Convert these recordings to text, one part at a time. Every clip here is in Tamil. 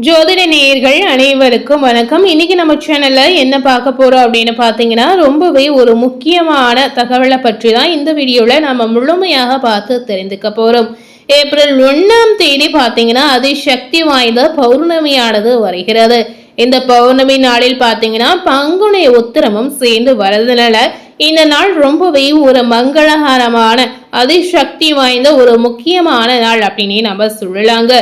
ஜோதிட நேயர்கள் அனைவருக்கும் வணக்கம். இன்னைக்கு நம்ம சேனல்ல என்ன பார்க்க போறோம் அப்படின்னு பாத்தீங்கன்னா, ரொம்பவே ஒரு முக்கியமான தகவலை பற்றி தான் இந்த வீடியோல நம்ம முழுமையாக பார்த்து தெரிந்துக்க போறோம். ஏப்ரல் 1ஆம் தேதி பாத்தீங்கன்னா அதிசக்தி வாய்ந்த பௌர்ணமியானது வருகிறது. இந்த பௌர்ணமி நாளில் பாத்தீங்கன்னா பங்குனி உத்திரமும் சேர்ந்து வரதுனால இந்த நாள் ரொம்பவே ஒரு மங்களகரமான அதிசக்தி வாய்ந்த ஒரு முக்கியமான நாள் அப்படின்னு நம்ம சொல்லலாங்க.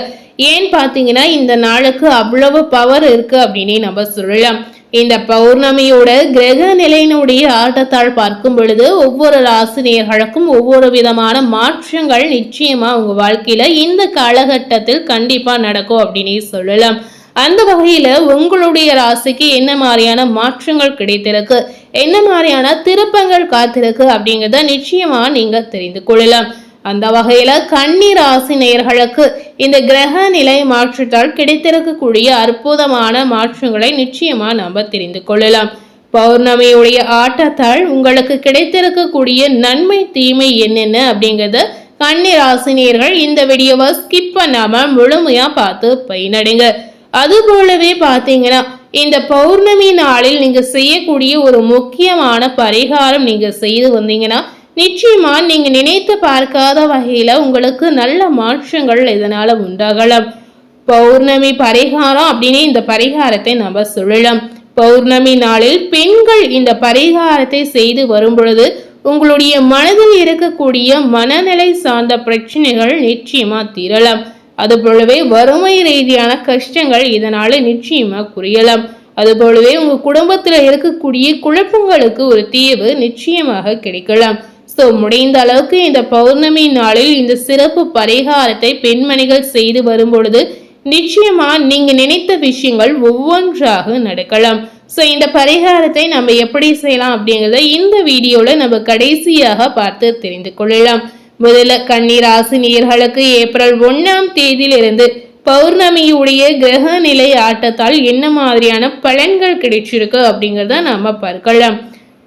ஏன் பாத்தீங்கன்னா இந்த நாளுக்கு அவ்வளவு பவர் இருக்கு அப்படின்னு நம்ம சொல்லலாம். இந்த பௌர்ணமியோட கிரக நிலையினுடைய ஆட்டத்தால் பார்க்கும் பொழுது ஒவ்வொரு ராசினியர்களுக்கும் ஒவ்வொரு விதமான மாற்றங்கள் நிச்சயமா உங்க வாழ்க்கையில இந்த காலகட்டத்தில் கண்டிப்பா நடக்கும் அப்படின்னு சொல்லலாம். அந்த வகையில உங்களுடைய ராசிக்கு என்ன மாதிரியான மாற்றங்கள் கிடைத்திருக்கு, என்ன மாதிரியான திருப்பங்கள் காத்திருக்கு அப்படிங்கிறத நிச்சயமா நீங்க தெரிந்து கொள்ளலாம். அந்த வகையில கன்னி ராசி நேயர்களுக்கு இந்த கிரக நிலை மாற்றத்தால் கிடைத்திருக்கக்கூடிய அற்புதமான மாற்றங்களை நிச்சயமா நம்ம தெரிந்து கொள்ளலாம். பௌர்ணமியுடைய ஆட்டத்தால் உங்களுக்கு கிடைத்திருக்கக்கூடிய நன்மை தீமை என்னென்ன அப்படிங்கறத கன்னி ராசினியர்கள் இந்த வீடியோவை ஸ்கிப் பண்ணாம முழுமையா பார்த்து பயனடைங்க. அது போலவே பாத்தீங்கன்னா இந்த பௌர்ணமி நாளில் நீங்க செய்யக்கூடிய ஒரு முக்கியமான பரிகாரம் நீங்க செய்து வந்தீங்கன்னா நிச்சயமா நீங்க நினைத்து பார்க்காத வகையில உங்களுக்கு நல்ல மாற்றங்கள் இதனால உண்டாகலாம். பௌர்ணமி பரிகாரம் அப்படின்னு இந்த பரிகாரத்தை நம்ம சொல்லலாம். பௌர்ணமி நாளில் பெண்கள் இந்த பரிகாரத்தை செய்து வரும் பொழுது உங்களுடைய மனதில் இருக்கக்கூடிய மனநிலை சார்ந்த பிரச்சனைகள் நிச்சயமா தீரலாம். அது போலவே வறுமை ரீதியான கஷ்டங்கள் இதனால நிச்சயமா குறையலாம். அது போலவே உங்க குடும்பத்துல இருக்கக்கூடிய குழப்பங்களுக்கு ஒரு தீர்வு நிச்சயமாக கிடைக்கலாம். முடிந்த அளவுக்கு இந்த பௌர்ணமி நாளில் இந்த சிறப்பு பரிகாரத்தை பெண்மணிகள் செய்து வரும் பொழுது நிச்சயமா நீங்க நினைத்த விஷயங்கள் ஒவ்வொன்றாக நடக்கலாம். இந்த பரிகாரத்தை நம்ம எப்படி செய்யலாம் அப்படிங்கறத இந்த வீடியோல நம்ம கடைசியாக பார்த்து தெரிந்து கொள்ளலாம். முதல்ல கன்னி ராசி நேயர்களுக்கு ஏப்ரல் 1ஆம் தேதியிலிருந்து பௌர்ணமியுடைய கிரக நிலை ஆட்டத்தால் என்ன மாதிரியான பலன்கள் கிடைச்சிருக்கு அப்படிங்கறத நம்ம பார்க்கலாம்.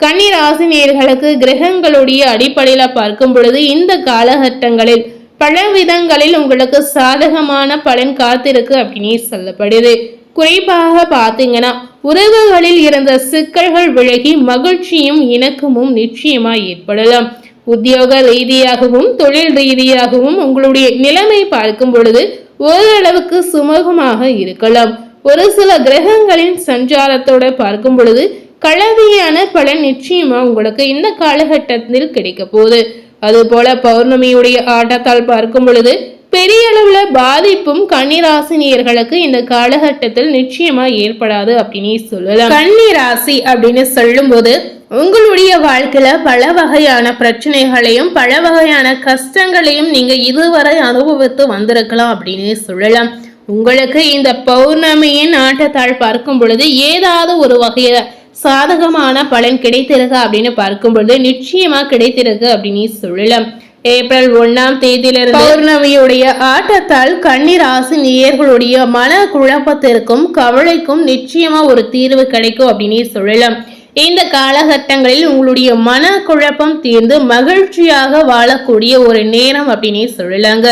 கன்னி ராசி நேயர்களுக்கு கிரகங்களுடைய அடிப்படையில பார்க்கும் பொழுது இந்த காலகட்டங்களில் பல விதங்களில் உங்களுக்கு சாதகமான பலன் காத்திருக்கு அப்படின்னு சொல்லப்படுது. குறிப்பாக பாத்தீங்கன்னா உறவுகளில் இருந்த சிக்கல்கள் விலகி மகிழ்ச்சியும் இணக்கமும் நிச்சயமா ஏற்படலாம். உத்தியோக ரீதியாகவும் தொழில் ரீதியாகவும் உங்களுடைய நிலைமை பார்க்கும் பொழுது ஓரளவுக்கு சுமூகமாக இருக்கலாம். ஒரு சில கிரகங்களின் சஞ்சாரத்தோட பார்க்கும் பொழுது கலவையான பலன் நிச்சயமா உங்களுக்கு இந்த காலகட்டத்தில் கிடைக்க போகுது. அது போல பௌர்ணமியுடைய ஆட்டத்தால் பார்க்கும் பொழுது பெரிய அளவுல பாதிப்பும் கன்னிராசினியர்களுக்கு இந்த காலகட்டத்தில் நிச்சயமா ஏற்படாது அப்படின்னு சொல்லலாம். கன்னிராசி அப்படின்னு சொல்லும் போது உங்களுடைய வாழ்க்கையில பல வகையான பிரச்சனைகளையும் பல வகையான கஷ்டங்களையும் நீங்க இதுவரை அனுபவித்து வந்திருக்கலாம் அப்படின்னு சொல்லலாம். உங்களுக்கு இந்த பௌர்ணமியின் ஆட்டத்தால் பார்க்கும் பொழுது ஏதாவது ஒரு வகையில சாதகமான பலன் கிடைத்திருக்கு அப்படின்னு பார்க்கும் பொழுது நிச்சயமா கிடைத்திருக்கு அப்படின்னு சொல்லலாம். ஏப்ரல் 1ஆம் தேதியிலிருந்து பௌர்ணமியுடைய ஆட்டத்தால் கன்னி ராசி நேயர்களுடைய மன குழப்பத்திற்கும் கவலைக்கும் நிச்சயமா ஒரு தீர்வு கிடைக்கும் அப்படின்னு சொல்லலாம். இந்த காலகட்டங்களில் உங்களுடைய மன குழப்பம் தீர்ந்து மகிழ்ச்சியாக வாழக்கூடிய ஒரு நேரம் அப்படின்னு சொல்லலாங்க.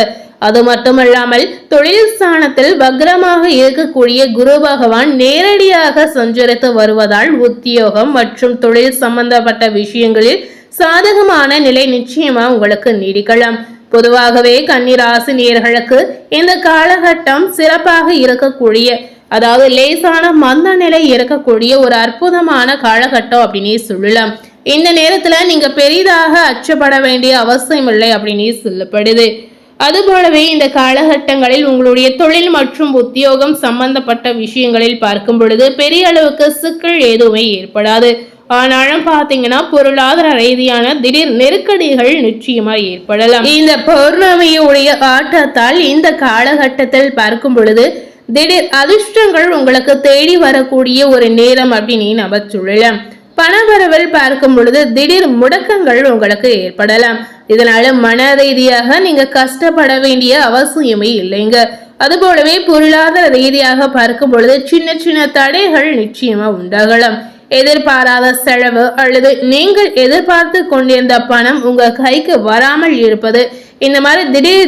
அது மட்டுமல்லாமல் தொழில் ஸ்தானத்தில் வக்ரமாக இருக்கக்கூடிய குரு பகவான் நேரடியாக சஞ்சரித்து வருவதால் உத்தியோகம் மற்றும் தொழில் சம்பந்தப்பட்ட விஷயங்களில் சாதகமான நிலை நிச்சயமா உங்களுக்கு நீடிக்கலாம். பொதுவாகவே கன்னிராசி நேயர்களுக்கு இந்த காலகட்டம் சிறப்பாக இருக்கக்கூடிய, அதாவது லேசான மந்த நிலை இருக்கக்கூடிய ஒரு அற்புதமான காலகட்டம் அப்படின்னு சொல்லலாம். இந்த நேரத்துல நீங்க பெரிதாக அச்சப்பட வேண்டிய அவசியம் இல்லை அப்படின்னு சொல்லப்படுது. அதுபோலவே இந்த காலகட்டங்களில் உங்களுடைய தொழில் மற்றும் உத்தியோகம் சம்பந்தப்பட்ட விஷயங்களில் பார்க்கும் பொழுது பெரிய அளவுக்கு சிக்கல் எதுவுமே ஏற்படாது. ஆனாலும் பாத்தீங்கன்னா பொருளாதார ரீதியான திடீர் நெருக்கடிகள் நிச்சயமா ஏற்படலாம். இந்த பௌர்ணமியுடைய ஆட்டத்தால் இந்த காலகட்டத்தில் பார்க்கும் பொழுது திடீர் அதிர்ஷ்டங்கள் உங்களுக்கு தேடி வரக்கூடிய ஒரு நேரம் அப்படின்னு நம்ம சொல்லலாம். பணவரவில் பார்க்கும் பொழுது திடீர் முடக்கங்கள் உங்களுக்கு ஏற்படலாம். இதனால மன ரீதியாக நீங்க கஷ்டப்பட வேண்டிய அவசியமே இல்லைங்க. அது போலவே பொருளாதார ரீதியாக பார்க்கும் பொழுது சின்ன சின்ன தடைகள் நிச்சயமா உண்டாகலாம். எதிர்பாராத செலவு அல்லது நீங்கள் எதிர்பார்த்து கொண்டிருந்த பணம் உங்க கைக்கு வராமல் இருப்பது, இந்த மாதிரி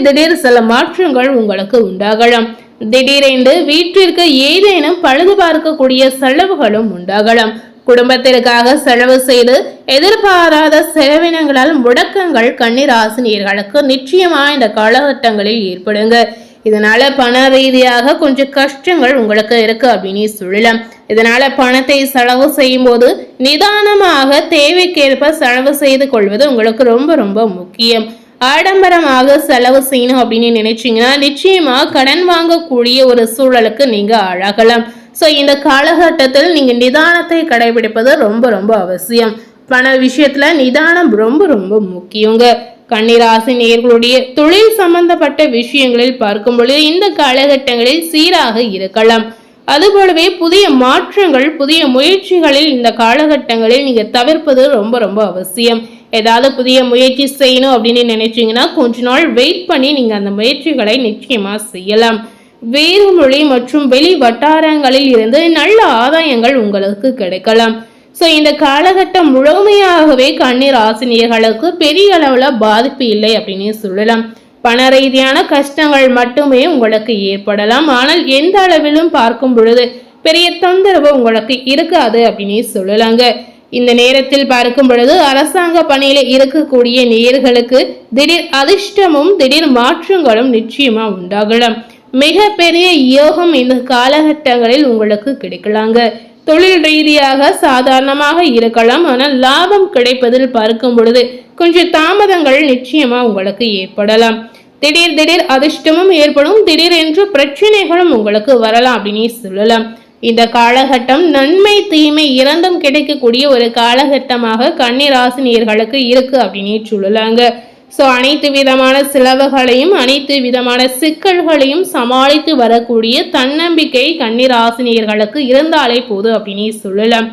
திடீர் சில மாற்றங்கள் உங்களுக்கு உண்டாகலாம். திடீரென்று வீட்டிற்கு ஏதேனும் பழுது பார்க்கக்கூடிய செலவுகளும் உண்டாகலாம். குடும்பத்திற்காக செலவு செய்து எதிர்பாராத செலவினங்களால் முடக்கங்கள் கன்னிராசினியர்களுக்கு நிச்சயமா இந்த காலகட்டங்களில் ஏற்படுங்க. இதனால பண ரீதியாக கொஞ்சம் கஷ்டங்கள் உங்களுக்கு இருக்கு அப்படின்னு சொல்லலாம். இதனால பணத்தை செலவு செய்யும் போது நிதானமாக தேவைக்கேற்ப செலவு செய்து கொள்வது உங்களுக்கு ரொம்ப ரொம்ப முக்கியம். ஆடம்பரமாக செலவு செய்யணும் அப்படின்னு நினைச்சீங்கன்னா நிச்சயமா கடன் வாங்கக்கூடிய ஒரு சூழலுக்கு நீங்க ஆளாகலாம். ஸோ இந்த காலகட்டத்தில் நீங்க நிதானத்தை கடைபிடிப்பது ரொம்ப ரொம்ப அவசியம். பண விஷயத்துல நிதானம் ரொம்ப ரொம்ப முக்கியங்க. கன்னிராசி நேயர்களுடைய தொழில் சம்பந்தப்பட்ட விஷயங்களில் பார்க்கும் பொழுது இந்த காலகட்டங்களில் சீராக இருக்கலாம். அதுபோலவே புதிய மாற்றங்கள் புதிய முயற்சிகளில் இந்த காலகட்டங்களில் நீங்க தவிர்ப்பது ரொம்ப ரொம்ப அவசியம். ஏதாவது புதிய முயற்சி செய்யணும் அப்படின்னு நினைச்சீங்கன்னா கொஞ்ச நாள் வெயிட் பண்ணி நீங்க அந்த முயற்சிகளை நிச்சயமா செய்யலாம். வேறு மொழி மற்றும் வெளி வட்டாரங்களில் இருந்து நல்ல ஆதாயங்கள் உங்களுக்கு கிடைக்கலாம். ஸோ இந்த காலகட்டம் முழுமையாகவே கன்னிராசினியர்களுக்கு பெரிய அளவுல பாதிப்பு இல்லை அப்படின்னு சொல்லலாம். பண ரீதியான கஷ்டங்கள் மட்டுமே உங்களுக்கு ஏற்படலாம். ஆனால் எந்த அளவிலும் பார்க்கும் பொழுது பெரிய தொந்தரவு உங்களுக்கு இருக்காது அப்படின்னு சொல்லலாங்க. இந்த நேரத்தில் பார்க்கும் பொழுது அரசாங்க பணியில இருக்கக்கூடிய நேயர்களுக்கு திடீர் அதிர்ஷ்டமும் திடீர் மாற்றங்களும் நிச்சயமா உண்டாகலாம். மிக பெரிய யோகம் இந்த காலகட்டங்களில் உங்களுக்கு கிடைக்கலாங்க. தொழில் ரீதியாக சாதாரணமாக இருக்கலாம். ஆனால் லாபம் கிடைப்பதில் பார்க்கும் பொழுது கொஞ்சம் தாமதங்கள் நிச்சயமா உங்களுக்கு ஏற்படலாம். திடீர் அதிர்ஷ்டமும் ஏற்படும். திடீரென்று பிரச்சனைகளும் உங்களுக்கு வரலாம் அப்படின்னு சொல்லலாம். இந்த காலகட்டம் நன்மை தீமை இரண்டும் கிடைக்கக்கூடிய ஒரு காலகட்டமாக கன்னிராசினியர்களுக்கு இருக்கு அப்படின்னு சொல்லலாங்க. ஸோ அனைத்து விதமான செலவுகளையும் அனைத்து விதமான சிக்கல்களையும் சமாளித்து வரக்கூடிய தன்னம்பிக்கை கன்னிராசினியர்களுக்கு இருந்தாலே போதும் அப்படின்னு சொல்லலாம்.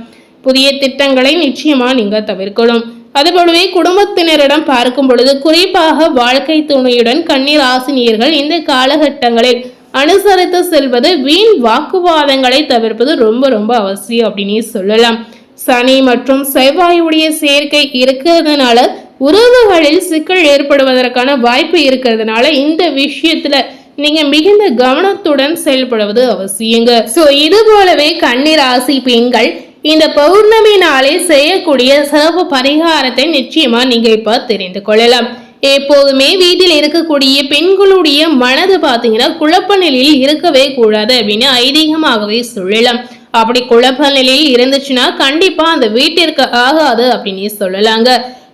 புதிய திட்டங்களை நிச்சயமா நீங்க தவிர்க்கணும். அதுபோலவே குடும்பத்தினரிடம் பார்க்கும் பொழுது குறிப்பாக வாழ்க்கை துணையுடன் கன்னிராசினியர்கள் இந்த காலகட்டங்களில் அனுசரித்து செல்வது வீண் வாக்குவாதங்களை தவிர்ப்பது ரொம்ப ரொம்ப அவசியம் அப்படின்னு சொல்லலாம். சனி மற்றும் செவ்வாயுடைய சேர்க்கை இருக்கிறதுனால உறவுகளில் சிக்கல் ஏற்படுவதற்கான வாய்ப்பு இருக்கிறதுனால இந்த விஷயத்துல நீங்க மிகுந்த கவனத்துடன் செயல்படுவது அவசியங்க. சோ இது போலவே கன்னிராசி பெண்கள் இந்த பௌர்ணமி நாளில் செய்யக்கூடிய சிறப்பு பரிகாரத்தை நிச்சயமா நீங்க இப்ப தெரிந்து கொள்ளலாம். எப்போதுமே வீட்டில் இருக்கக்கூடிய பெண்களுடைய மனது பாத்தீங்கன்னா குழப்ப நிலையில் இருக்கவே கூடாது அப்படின்னு ஐதீகமாகவே சொல்லலாம். அப்படி குழப்ப நிலையில் இருந்துச்சுன்னா கண்டிப்பா அந்த வீட்டிற்கு ஆகாது அப்படின்னு சொல்லலாங்க.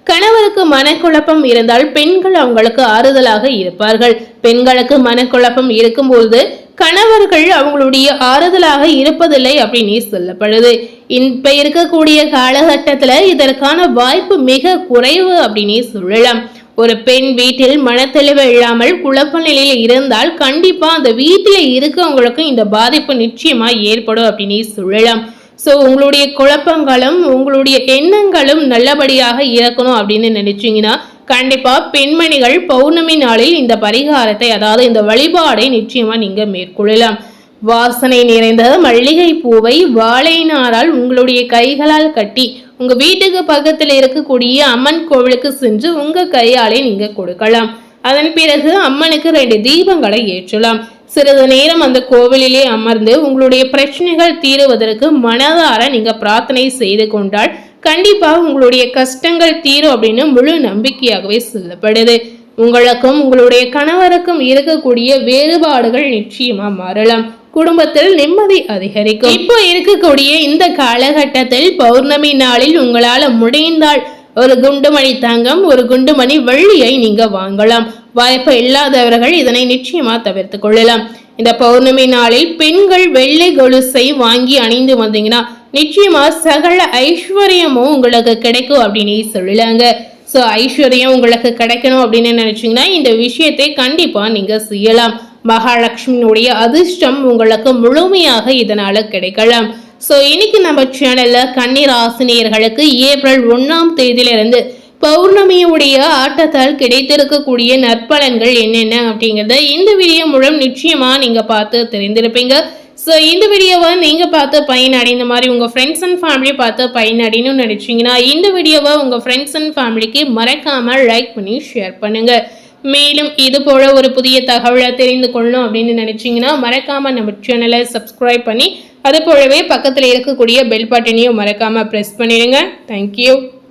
கணவருக்கு மனக்குழப்பம் இருந்தால் பெண்கள் அவங்களுக்கு ஆறுதலாக இருப்பார்கள். பெண்களுக்கு மனக்குழப்பம் இருக்கும்போது கணவர்கள் அவங்களுடைய ஆறுதலாக இருப்பதில்லை அப்படின்னு சொல்லப்படுது. இப்ப இருக்கக்கூடிய காலகட்டத்துல இதற்கான வாய்ப்பு மிக குறைவு அப்படின்னு சொல்லலாம். ஒரு பெண் வீட்டில் மனத்தெளிவு இல்லாமல் குழப்ப நிலையில் இருந்தால் கண்டிப்பா அந்த வீட்டில இருக்கவங்களுக்கும் இந்த பாதிப்பு நிச்சயமா ஏற்படும் அப்படின்னு சொல்லலாம். ஸோ உங்களுடைய குழப்பங்களும் உங்களுடைய எண்ணங்களும் நல்லபடியாக இருக்கணும் அப்படின்னு நினைச்சீங்கன்னா கண்டிப்பா பெண்மணிகள் பௌர்ணமி நாளில் இந்த பரிகாரத்தை அதாவது இந்த வழிபாடை நிச்சயமா நீங்க மேற்கொள்ளலாம். வாசனை நிறைந்த மல்லிகை பூவை வாழை நாரால் உங்களுடைய கைகளால் கட்டி உங்க வீட்டுக்கு பக்கத்தில் இருக்கக்கூடிய அம்மன் கோவிலுக்கு சென்று உங்க கையாலே நீங்க கொடுக்கலாம். அதன் பிறகு அம்மனுக்கு 2 தீபங்களை ஏற்றலாம். சிறிது நேரம் அந்த கோவிலிலே அமர்ந்து உங்களுடைய பிரச்சனைகள் தீருவதற்கு மனதார நீங்க பிரார்த்தனை செய்து கொண்டால் கண்டிப்பா உங்களுடைய கஷ்டங்கள் தீரும் அப்படின்னு முழு நம்பிக்கையாகவே சொல்லப்படுது. உங்களுக்கும் உங்களுடைய கணவருக்கும் இருக்கக்கூடிய வேறுபாடுகள் நிச்சயமா மாறலாம். குடும்பத்தில் நிம்மதி அதிகரிக்கும். இப்போ இருக்கக்கூடிய இந்த காலகட்டத்தில் பௌர்ணமி நாளில் உங்களால முடிந்தால் ஒரு குண்டுமணி தங்கம் ஒரு குண்டுமணி வெள்ளியை நீங்க வாங்கலாம். வாய்ப்பு இல்லாதவர்கள் இதனை நிச்சயமா தவிர்த்து கொள்ளலாம். இந்த பௌர்ணமி நாளில் பெண்கள் வெள்ளை கொலுசை வாங்கி அணிந்து வந்தீங்கன்னா நிச்சயமா சகல ஐஸ்வர்யமும் உங்களுக்கு கிடைக்கும் அப்படின்னு சொல்லலாங்க. ஸோ ஐஸ்வர்யம் உங்களுக்கு கிடைக்கணும் அப்படின்னு நினைச்சீங்கன்னா இந்த விஷயத்தை கண்டிப்பா நீங்க செய்யலாம். மகாலட்சுமியுடைய அதிர்ஷ்டம் உங்களுக்கு முழுமையாக இதனால கிடைக்கலாம். ஸோ இன்னைக்கு நம்ம சேனல்ல கன்னிராசினியர்களுக்கு ஏப்ரல் 1ஆம் தேதியிலிருந்து பௌர்ணமியுடைய ஆட்டத்தால் கிடைத்திருக்கக்கூடிய நற்பலன்கள் என்னென்ன அப்படிங்கிறத இந்த வீடியோ மூலம் நிச்சயமா நீங்க பார்த்து தெரிந்திருப்பீங்க. ஸோ இந்த வீடியோவை நீங்க பார்த்து பயனடைந்த மாதிரி உங்க ஃப்ரெண்ட்ஸ் அண்ட் ஃபேமிலி பார்த்து பயனடையணும்னு நினைச்சீங்கன்னா இந்த வீடியோவை உங்க ஃப்ரெண்ட்ஸ் அண்ட் ஃபேமிலிக்கு மறக்காம லைக் பண்ணி ஷேர் பண்ணுங்க. மேலும் இது போல ஒரு புதிய தகவலை தெரிந்து கொள்ளணும் அப்படின்னு நினைச்சீங்கன்னா மறக்காம நம்ம சேனலை சப்ஸ்கிரைப் பண்ணி அது போலவே பக்கத்தில் இருக்கக்கூடிய பெல் பட்டனையும் மறக்காம ப்ரெஸ் பண்ணிடுங்க. தேங்க்யூ.